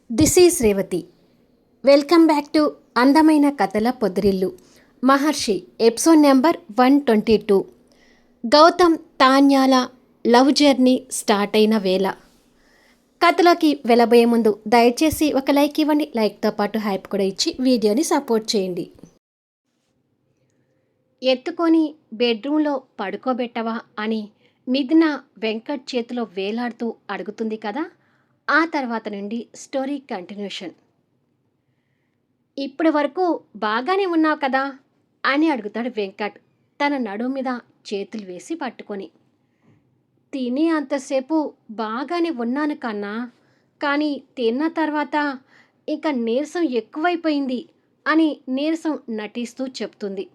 This is Revathi. Welcome back to అందమైన కథల పొదిరిల్లు. Maharshi episode number 122. గౌతమ్ తాన్యాల లవ్ జర్నీ స్టార్ట్ అయిన వేళ. కథలోకి వెళ్ళబోయే ముందు దయచేసి ఒక లైక్ ఇవ్వండి. లైక్తో పాటు హైప్ కూడా ఇచ్చి వీడియోని సపోర్ట్ చేయండి. ఎత్తుకొని బెడ్రూమ్లో పడుకోబెట్టవా అని మిథున వెంకట్ చేతిలో వేలాడుతూ అడుగుతుంది కదా. ఆ తర్వాత నుండి స్టోరీ కంటిన్యూషన్. ఇప్పటి వరకు బాగానే ఉన్నావు కదా అని అడుగుతాడు వెంకట్ తన నడుము మీద చేతులు వేసి పట్టుకొని. తిని అంతసేపు బాగానే ఉన్నాను కన్నా, కానీ తిన్న తర్వాత ఇంకా నీరసం ఎక్కువైపోయింది అని నీరసం నటిస్తూ చెప్తుంది.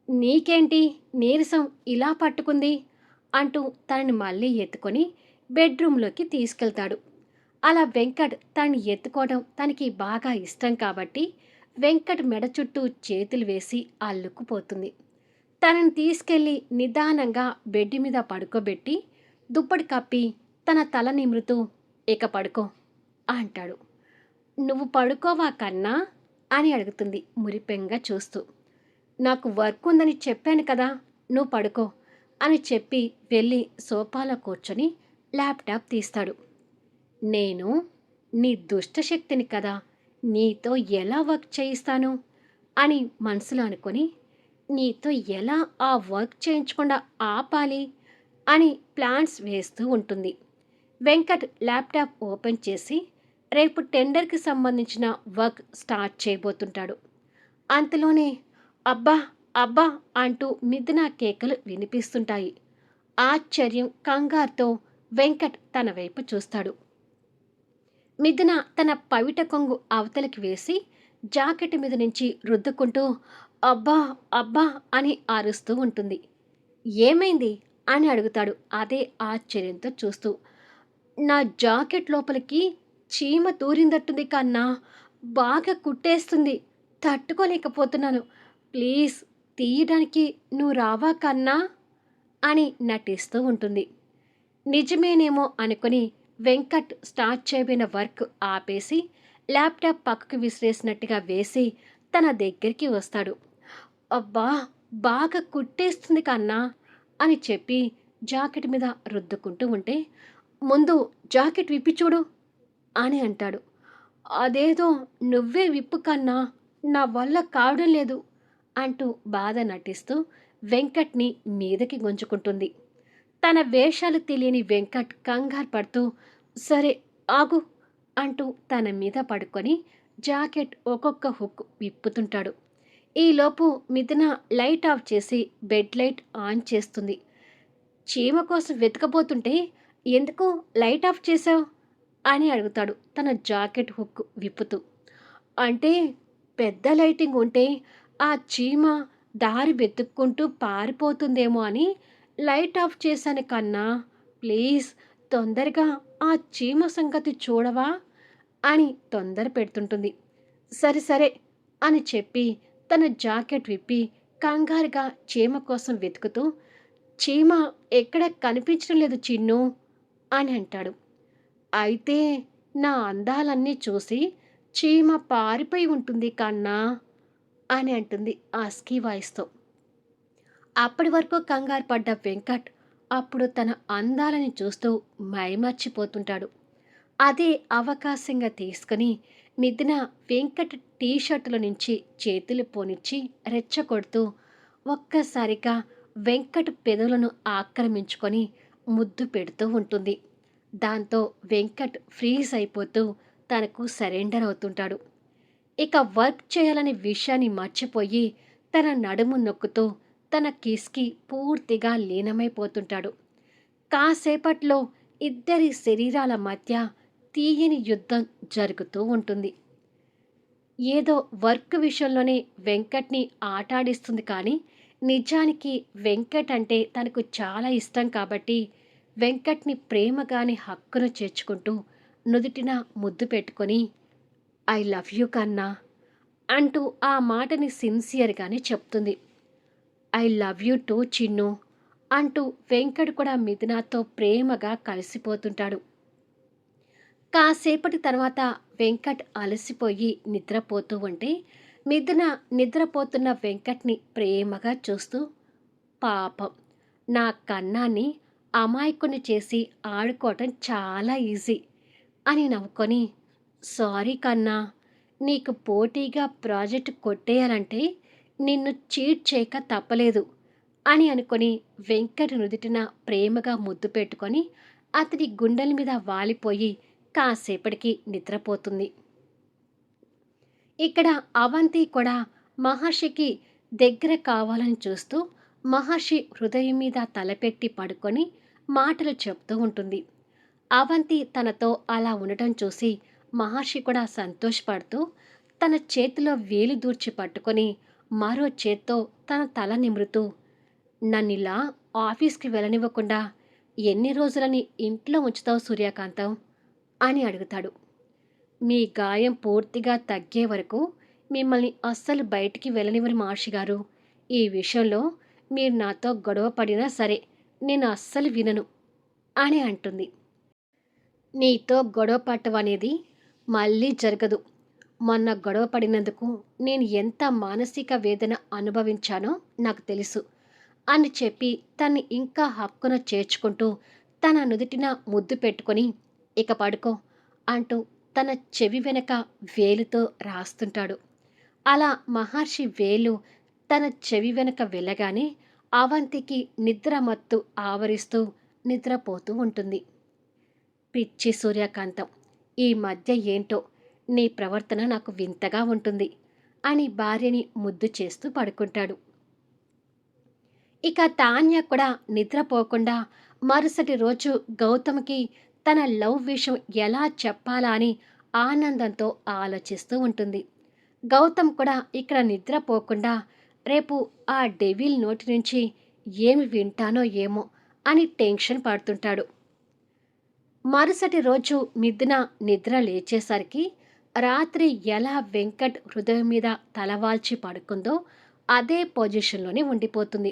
నీకేంటి నీరసం ఇలా పట్టుకుంది అంటూ తనని మళ్ళీ ఎత్తుకొని బెడ్రూమ్లోకి తీసుకెళ్తాడు. అలా వెంకట్ తనని ఎత్తుకోవడం తనకి బాగా ఇష్టం కాబట్టి వెంకట్ మెడ చుట్టూ చేతులు వేసి అల్లుకుపోతుంది. తనని తీసుకెళ్ళి నిదానంగా బెడ్ మీద పడుకోబెట్టి దుప్పటి కప్పి తన తల నిమురుతూ ఇక పడుకో అంటాడు. నువ్వు పడుకోవా కన్నా అని అడుగుతుంది మురిపెంగా చూస్తూ. నాకు వర్క్ ఉందని చెప్పాను కదా, నువ్వు పడుకో అని చెప్పి వెళ్ళి సోఫాలో కూర్చొని ల్యాప్టాప్ తీస్తాడు. నేను నీ దుష్టశక్తిని కదా, నీతో ఎలా వర్క్ చేయిస్తాను అని మనసులో అనుకొని నీతో ఎలా ఆ వర్క్ చేయించకుండా ఆపాలి అని ప్లాన్స్ వేస్తూ ఉంటుంది. వెంకట్ ల్యాప్టాప్ ఓపెన్ చేసి రేపు టెండర్కి సంబంధించిన వర్క్ స్టార్ట్ చేయబోతుంటాడు. అంతలోనే అబ్బా అబ్బా అంటూ మిథున కేకలు వినిపిస్తుంటాయి. ఆశ్చర్యం కంగారుతో వెంకట్ తన వైపు చూస్తాడు. మిథున తన పవిట కొంగు అవతలికి వేసి జాకెట్ మీద నుంచి రుద్దుకుంటూ అబ్బా అబ్బా అని అరుస్తూ ఉంటుంది. ఏమైంది అని అడుగుతాడు అదే ఆశ్చర్యంతో చూస్తూ. నా జాకెట్ లోపలికి చీమ తూరిందట్టుంది కన్నా, బాగా కుట్టేస్తుంది, తట్టుకోలేకపోతున్నాను, ప్లీజ్ తీయడానికి నువ్వు రావా కన్నా అని నటిస్తూ ఉంటుంది. నిజమేనేమో అనుకుని వెంకట్ స్టార్ట్ చేయబోయిన వర్క్ ఆపేసి ల్యాప్టాప్ పక్కకు విసిరేసినట్టుగా వేసి తన దగ్గరికి వస్తాడు. అబ్బా బాగా కుట్టేస్తుంది కన్నా అని చెప్పి జాకెట్ మీద రుద్దుకుంటూ ఉంటే ముందు జాకెట్ విప్పి చూడు అని అంటాడు. అదేదో నువ్వే విప్పు కన్నా, నా వల్ల కావడం లేదు అంటూ బాధ నటిస్తూ వెంకట్ని మీదకి గుంజుకుంటుంది. తన వేషాలు తెలియని వెంకట్ కంగారు పడుతూ సరే ఆగు అంటూ తన మీద పడుకొని జాకెట్ ఒక్కొక్క హుక్ విప్పుతుంటాడు. ఈలోపు మిథున లైట్ ఆఫ్ చేసి బెడ్ లైట్ ఆన్ చేస్తుంది. చీమ కోసం వెతకబోతుంటే ఎందుకు లైట్ ఆఫ్ చేశావు అని అడుగుతాడు తన జాకెట్ హుక్ విప్పుతూ. అంటే పెద్ద లైటింగ్ ఉంటే ఆ చీమ దారి వెతుక్కుంటూ పారిపోతుందేమో అని లైట్ ఆఫ్ చేశాను కన్నా, ప్లీజ్ తొందరగా ఆ చీమ సంగతి చూడవా అని తొందర పెడుతుంటుంది. సరే సరే అని చెప్పి తన జాకెట్ విప్పి కంగారుగా చీమ కోసం వెతుకుతూ చీమ ఎక్కడ కనిపించడం లేదు చిన్ను అని అంటాడు. అయితే నా అందాలన్నీ చూసి చీమ పారిపోయి ఉంటుంది కన్నా అని అంటుంది ఆస్కీ వాయిస్తో. అప్పటి వరకు కంగారు పడ్డ వెంకట్ అప్పుడు తన అందాలని చూస్తూ మైమర్చిపోతుంటాడు. అదే అవకాశంగా తీసుకుని మిథున వెంకట్ టీషర్టుల నుంచి చేతులు పోనిచ్చి రెచ్చగొడుతూ ఒక్కసారిగా వెంకట్ పెదవులను ఆక్రమించుకొని ముద్దు పెడుతూ ఉంటుంది. దాంతో వెంకట్ ఫ్రీజ్ అయిపోతూ తనకు సరెండర్ అవుతుంటాడు. ఇక వర్క్ చేయాలనే విషయాన్ని మర్చిపోయి తన నడుము నొక్కుతూ తన కిస్కి పూర్తిగా లీనమైపోతుంటాడు. కాసేపట్లో ఇద్దరి శరీరాల మధ్య తీయని యుద్ధం జరుగుతూ ఉంటుంది. ఏదో వర్క్ విషయంలోనే వెంకట్ని ఆటాడిస్తుంది కానీ నిజానికి వెంకట్ అంటే తనకు చాలా ఇష్టం కాబట్టి వెంకట్ని ప్రేమగాని హక్కును చేర్చుకుంటూ నుదుటిన ముద్దు పెట్టుకొని ఐ లవ్ యూ కన్నా అంటూ ఆ మాటని సిన్సియర్గానే చెప్తుంది. I love you two Chinnu అంటూ వెంకట్ కూడా మిథునాతో ప్రేమగా కలిసిపోతుంటాడు. కాసేపటి తర్వాత వెంకట్ అలసిపోయి నిద్రపోతూ ఉంటే మిథున నిద్రపోతున్న వెంకట్ని ప్రేమగా చూస్తూ, పాపం, నా కన్నాన్ని అమాయకుని చేసి ఆడుకోవటం చాలా ఈజీ అని నవ్వుకొని, సారీ కన్నా, నీకు పోటీగా ప్రాజెక్ట్ కొట్టేయాలంటే నిన్ను చీట్ చేయక తప్పలేదు అని అనుకొని వెంకట్ నుదిటిన ప్రేమగా ముద్దు పెట్టుకొని అతడి గుండెల మీద వాలిపోయి కాసేపటికి నిద్రపోతుంది. ఇక్కడ అవంతి కూడా మహర్షికి దగ్గర కావాలని చూస్తూ మహర్షి హృదయం మీద తలపెట్టి పడుకొని మాటలు చెప్తూ ఉంటుంది. అవంతి తనతో అలా ఉండటం చూసి మహర్షి కూడా సంతోషపడుతూ తన చేతిలో వేలు దూర్చి పట్టుకొని మరో చేత్తో తన తల నిమురుతూ, నన్నిలా ఆఫీస్కి వెళ్ళనివ్వకుండా ఎన్ని రోజులని ఇంట్లో ఉంచుతావు సూర్యకాంతం అని అడుగుతాడు. మీ గాయం పూర్తిగా తగ్గే వరకు మిమ్మల్ని అస్సలు బయటికి వెళ్ళనివ్వని మహర్షి గారు. ఈ విషయంలో మీరు నాతో గొడవ పడినా సరే నేను అస్సలు వినను అని అంటుంది. నీతో గొడవ పట్టం అనేది మళ్ళీ జరగదు. మొన్న గొడవ పడినందుకు నేను ఎంత మానసిక వేదన అనుభవించానో నాకు తెలుసు అని చెప్పి తన్ని ఇంకా హక్కున చేర్చుకుంటూ తన నుదుటిన ముద్దు పెట్టుకొని, ఇక పడుకో అంటూ తన చెవి వెనక వేలుతో రాస్తుంటాడు. అలా మహర్షి వేలు తన చెవి వెనక వెళ్ళగానే అవంతికి నిద్ర మత్తు ఆవరిస్తూ నిద్రపోతూ ఉంటుంది. పిచ్చి సూర్యకాంతం, ఈ మధ్య ఏంటో నీ ప్రవర్తన నాకు వింతగా ఉంటుంది అని భార్యని ముద్దు చేస్తూ పడుకుంటాడు. ఇక తాన్య కూడా నిద్రపోకుండా మరుసటి రోజు గౌతమ్కి తన లవ్ విషయం ఎలా చెప్పాలా అని ఆనందంతో ఆలోచిస్తూ ఉంటుంది. గౌతమ్ కూడా ఇక్కడ నిద్రపోకుండా రేపు ఆ డెవిల్ నోటి నుంచి ఏమి వింటానో ఏమో అని టెన్షన్ పడుతుంటాడు. మరుసటి రోజు మిథున నిద్ర లేచేసరికి రాత్రి ఎలా వెంకట్ హృదయం మీద తలవాల్చి పడుకుందో అదే పొజిషన్లోనే ఉండిపోతుంది.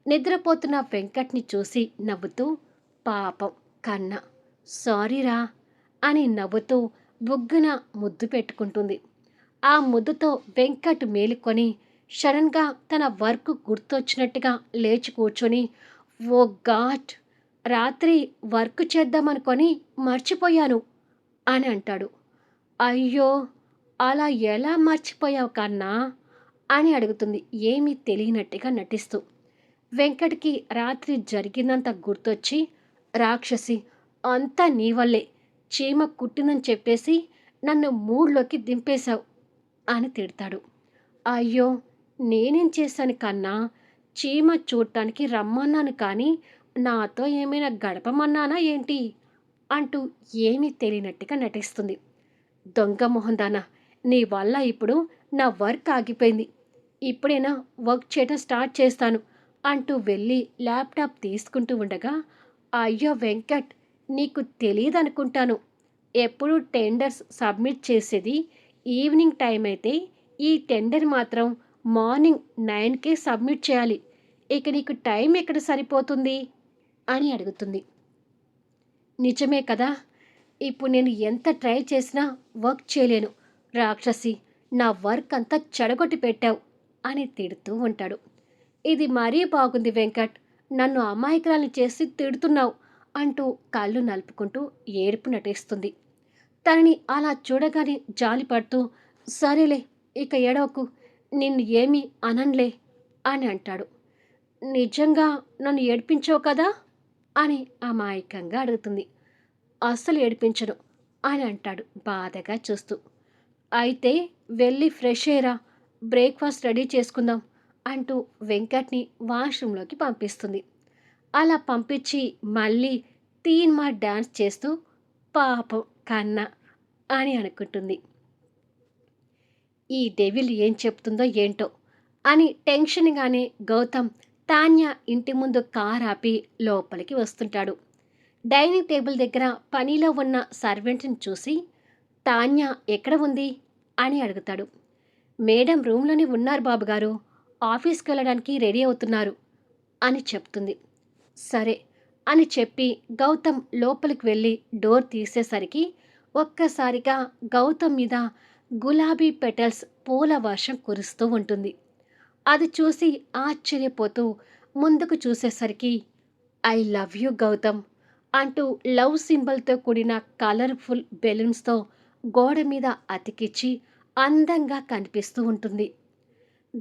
నిద్రపోతున్న వెంకట్ని చూసి నవ్వుతూ, పాపం కన్నా, సారీరా అని నవ్వుతూ బుగ్గన ముద్దు పెట్టుకుంటుంది. ఆ ముద్దుతో వెంకట్ మేలుకొని సడన్గా తన వర్క్ గుర్తొచ్చినట్టుగా లేచి కూర్చొని, ఓ గాడ్, రాత్రి వర్క్ చేద్దామనుకొని మర్చిపోయాను అని అంటాడు. అయ్యో, అలా ఎలా మర్చిపోయావు కన్నా అని అడుగుతుంది ఏమీ తెలియనట్టుగా నటిస్తూ. వెంకట్కి రాత్రి జరిగిందంత గుర్తొచ్చి, రాక్షసి, అంతా నీ వల్లే, చీమ కుట్టిందని చెప్పేసి నన్ను మూడ్లోకి దింపేశావు అని తిడతాడు. అయ్యో, నేనేం చేశాను కన్నా, చీమ చూడటానికి రమ్మన్నాను కానీ నాతో ఏమైనా గడపమన్నానా ఏంటి అంటూ ఏమీ తెలియనట్టుగా నటిస్తుంది. దొంగ మొహందానా, నీ వల్ల ఇప్పుడు నా వర్క్ ఆగిపోయింది. ఇప్పుడైనా వర్క్ చేయడం స్టార్ట్ చేస్తాను అంటూ వెళ్ళి ల్యాప్టాప్ తీసుకుంటూ ఉండగా, అయ్యో వెంకట్, నీకు తెలియదనుకుంటాను, ఎప్పుడు టెండర్స్ సబ్మిట్ చేసేది ఈవినింగ్ టైం అయితే ఈ టెండర్ మాత్రం మార్నింగ్ 9కే సబ్మిట్ చేయాలి. ఇక నీకు టైం ఎక్కడ సరిపోతుంది అని అడుగుతుంది. నిజమే కదా, ఇప్పుడు నేను ఎంత ట్రై చేసినా వర్క్ చేయలేను. రాక్షసి, నా వర్క్ అంతా చెడగొట్టి పెట్టావు అని తిడుతూ ఉంటాడు. ఇది మరీ బాగుంది వెంకట్, నన్ను అమాయకురాలు చేసి తిడుతున్నావు అంటూ కళ్ళు నలుపుకుంటూ ఏడుపు నటిస్తుంది. తనని అలా చూడగానే జాలిపడుతూ, సరేలే, ఇక ఏడవకు, నిన్ను ఏమీ అనన్లే అని అంటాడు. నిజంగా నన్ను ఏడిపించావు కదా అని అమాయకంగా అడుగుతుంది. అస్సలు ఏడిపించను అని అంటాడు బాధగా చూస్తూ. అయితే వెళ్ళి ఫ్రెష్ అయ్యరా, బ్రేక్ఫాస్ట్ రెడీ చేసుకుందాం అంటూ వెంకట్ని వాష్రూమ్లోకి పంపిస్తుంది. అలా పంపించి మళ్ళీ తీన్మా డ్యాన్స్ చేస్తూ, పాపం కన్నా అని అనుకుంటుంది. ఈ డెవిల్ ఏం చెప్తుందో ఏంటో అని టెన్షన్గానే గౌతమ్ తాన్య ఇంటి ముందు కార్ ఆపి లోపలికి వస్తుంటాడు. డైనింగ్ టేబుల్ దగ్గర పనిలో ఉన్న సర్వెంట్ని చూసి, తాన్య ఎక్కడ ఉంది అని అడుగుతాడు. మేడం రూమ్లోనే ఉన్నారు బాబుగారు, ఆఫీస్కి వెళ్ళడానికి రెడీ అవుతున్నారు అని చెప్తుంది. సరే అని చెప్పి గౌతమ్ లోపలికి వెళ్ళి డోర్ తీసేసరికి ఒక్కసారిగా గౌతమ్ మీద గులాబీ పెటల్స్ పూల వర్షం కురుస్తూ ఉంటుంది. అది చూసి ఆశ్చర్యపోతూ ముందుకు చూసేసరికి ఐ లవ్ యూ గౌతమ్ అంటూ లవ్ సింబల్తో కూడిన కలర్ఫుల్ బెలూన్స్తో గోడ మీద అతికిచ్చి అందంగా కనిపిస్తూ ఉంటుంది.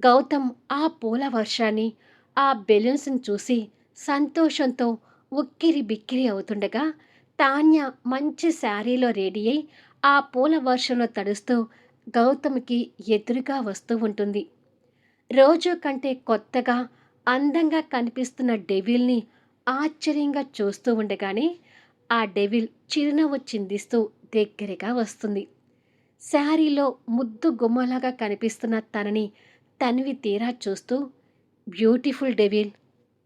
గౌతమ్ ఆ పూల వర్షాన్ని, ఆ బెలూన్స్ని చూసి సంతోషంతో ఉక్కిరి బిక్కిరి అవుతుండగా, తాన్య మంచి శారీలో రెడీ అయి ఆ పూల వర్షంలో తడుస్తూ గౌతమ్కి ఎదురుగా వస్తూ ఉంటుంది. రోజు కంటే కొత్తగా అందంగా కనిపిస్తున్న డెవిల్ని ఆశ్చర్యంగా చూస్తూ ఉండగానే ఆ డెవిల్ చిరునవ్వు చిందిస్తూ దగ్గరగా వస్తుంది. శారీలో ముద్దు గుమ్మలాగా కనిపిస్తున్న తనని తనివి తీరా చూస్తూ బ్యూటిఫుల్ డెవిల్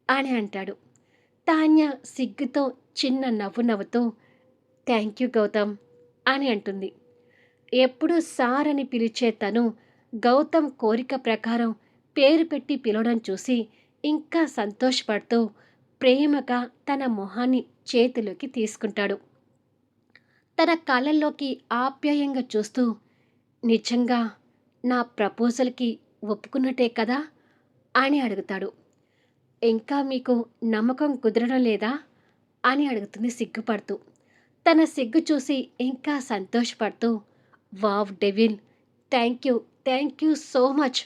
అని అంటాడు. తాన్య సిగ్గుతో చిన్న నవ్వు నవ్వుతూ థ్యాంక్ యూ గౌతమ్ అని అంటుంది. ఎప్పుడూ సార్ అని పిలిచే తను గౌతమ్ కోరిక ప్రకారం పేరు పెట్టి పిలవడం చూసి ఇంకా సంతోషపడుతూ ప్రేమగా తన మొహాన్ని చేతిలోకి తీసుకుంటాడు. తన కళ్ళల్లోకి ఆప్యాయంగా చూస్తూ నిజంగా నా ప్రపోజల్కి ఒప్పుకున్నట్టే కదా అని అడుగుతాడు. ఇంకా మీకు నమ్మకం కుదరడం లేదా అని అడుగుతుంది సిగ్గుపడుతూ. తన సిగ్గు చూసి ఇంకా సంతోషపడుతూ wow devil, thank you, thank you so much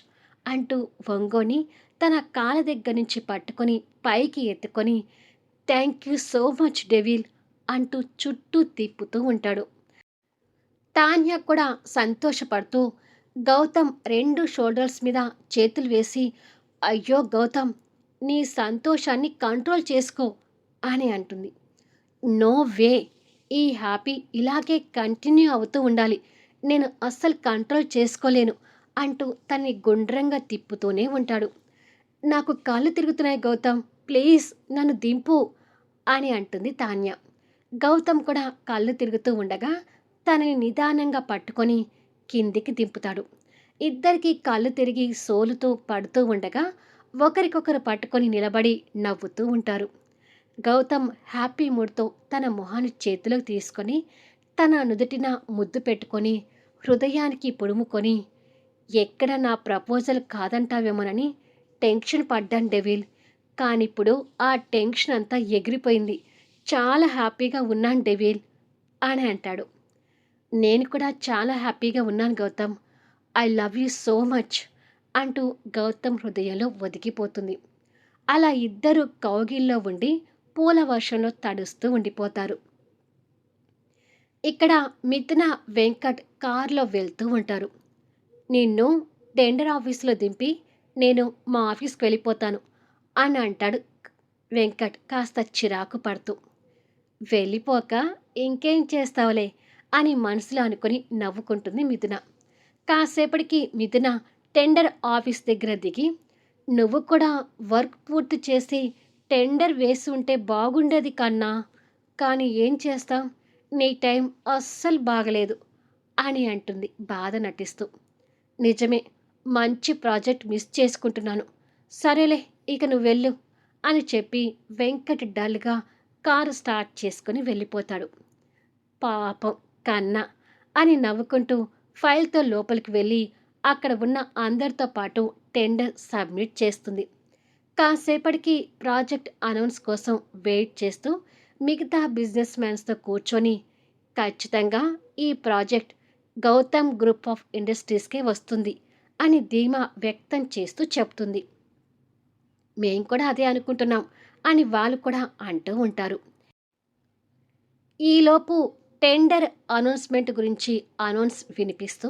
అంటూ వంగోని తన కాళ్ళ దగ్గర నుంచి పట్టుకొని పైకి ఎత్తుకొని thank you so much devil అంటూ చుట్టూ తిప్పుతూ ఉంటాడు. తాన్య కూడా సంతోషపడుతూ గౌతమ్ రెండు షోల్డర్స్ మీద చేతులు వేసి అయ్యో గౌతమ్, నీ సంతోషాన్ని కంట్రోల్ చేసుకో అని అంటుంది. నో వే, ఈ హ్యాపీ ఇలాగే కంటిన్యూ అవుతూ ఉండాలి, నేను అస్సలు కంట్రోల్ చేసుకోలేను అంటూ తన్ని గుండ్రంగా తిప్పుతూనే ఉంటాడు. నాకు కాళ్ళు తిరుగుతున్నాయి గౌతమ్, ప్లీజ్ నన్ను దింపు అని అంటుంది తాన్య. గౌతమ్ కూడా కళ్ళు తిరుగుతూ ఉండగా తనని నిదానంగా పట్టుకొని కిందికి దింపుతాడు. ఇద్దరికీ కళ్ళు తిరిగి సోలుతూ పడుతూ ఉండగా ఒకరికొకరు పట్టుకొని నిలబడి నవ్వుతూ ఉంటారు. గౌతమ్ హ్యాపీ మూడ్తో తన మొహాన్ని చేతిలోకి తీసుకొని తన నుదుటిన ముద్దు పెట్టుకొని హృదయానికి పుడుముకొని ఎక్కడ నా ప్రపోజల్ కాదంటావేమోనని టెన్షన్ పడ్డాను డెవిల్, కానిప్పుడు ఆ టెన్షన్ అంతా ఎగిరిపోయింది, చాలా హ్యాపీగా ఉన్నాను డెవిల్ అని అంటాడు. నేను కూడా చాలా హ్యాపీగా ఉన్నాను Gautam, I love you so much అంటూ గౌతమ్ హృదయంలో ఒదిగిపోతుంది. అలా ఇద్దరు కౌగిల్లో ఉండి పూల వర్షంలో తడుస్తూ ఉండిపోతారు. ఇక్కడ మిథున, వెంకట్ కారులో వెళ్తూ ఉంటారు. నిన్ను టెండర్ ఆఫీసులో దింపి నేను మా ఆఫీస్కి వెళ్ళిపోతాను అని అంటాడు వెంకట్ కాస్త చిరాకు పడుతూ. వెళ్ళిపోక ఇంకేం చేస్తావులే అని మనసులో అనుకుని నవ్వుకుంటుంది మిథున. కాసేపటికి మిథున టెండర్ ఆఫీస్ దగ్గర దిగి నువ్వు కూడా వర్క్ పూర్తి చేసి టెండర్ వేసి ఉంటే బాగుండేది కన్నా, కానీ ఏం చేస్తాం, నీ టైం అస్సలు బాగలేదు అని అంటుంది బాధ నటిస్తూ. నిజమే, మంచి ప్రాజెక్ట్ మిస్ చేసుకుంటున్నాను, సరేలే ఇక నువ్వు వెళ్ళు అని చెప్పి వెంకట్ డల్గా కారు స్టార్ట్ చేసుకుని వెళ్ళిపోతాడు. పాపం కన్నా అని నవ్వుకుంటూ ఫైల్తో లోపలికి వెళ్ళి అక్కడ ఉన్న అందరితో పాటు టెండర్ సబ్మిట్ చేస్తుంది. కాసేపటికి ప్రాజెక్ట్ అనౌన్స్ కోసం వెయిట్ చేస్తూ మిగతా బిజినెస్ మ్యాన్స్తో కూర్చొని ఖచ్చితంగా ఈ ప్రాజెక్ట్ గౌతమ్ గ్రూప్ ఆఫ్ ఇండస్ట్రీస్కే వస్తుంది అని ధీమా వ్యక్తం చేస్తూ చెప్తుంది. మేం కూడా అదే అనుకుంటున్నాం అని వాళ్ళు కూడా అంటూ ఉంటారు. ఈలోపు టెండర్ అనౌన్స్మెంట్ గురించి అనౌన్స్ వినిపిస్తూ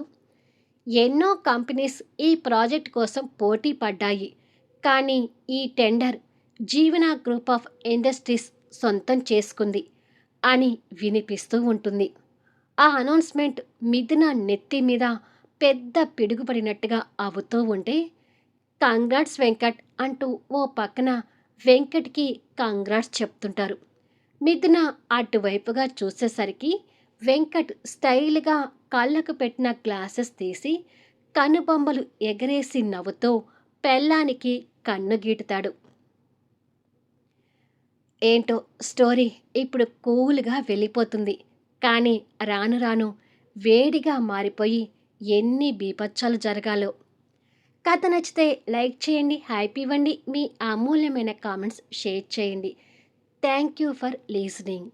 ఎన్నో కంపెనీస్ ఈ ప్రాజెక్ట్ కోసం పోటీ పడ్డాయి, కానీ ఈ టెండర్ జీవన గ్రూప్ ఆఫ్ ఇండస్ట్రీస్ సొంతం చేసుకుంది అని వినిపిస్తూ ఉంటుంది. ఆ అనౌన్స్మెంట్ మిథున నెత్తి మీద పెద్ద పిడుగుపడినట్టుగా అవుతూ ఉంటే కంగ్రాట్స్ వెంకట్ అంటూ ఓ పక్కన వెంకట్కి కంగ్రాట్స్ చెప్తుంటారు. మిథున అటువైపుగా చూసేసరికి వెంకట్ స్టైల్గా కళ్ళకు పెట్టిన గ్లాసెస్ తీసి కనుబొమ్మలు ఎగరేసి నవ్వుతూ పెళ్ళానికి కన్ను గీటుతాడు. ఏంటో స్టోరీ ఇప్పుడు కూల్గా వెళ్ళిపోతుంది, కానీ రాను రాను వేడిగా మారిపోయి ఎన్ని బీభత్సాలు జరగాలో. కథ నచ్చితే లైక్ చేయండి, హైప్ ఇవ్వండి, మీ అమూల్యమైన కామెంట్స్ షేర్ చేయండి. Thank you for listening.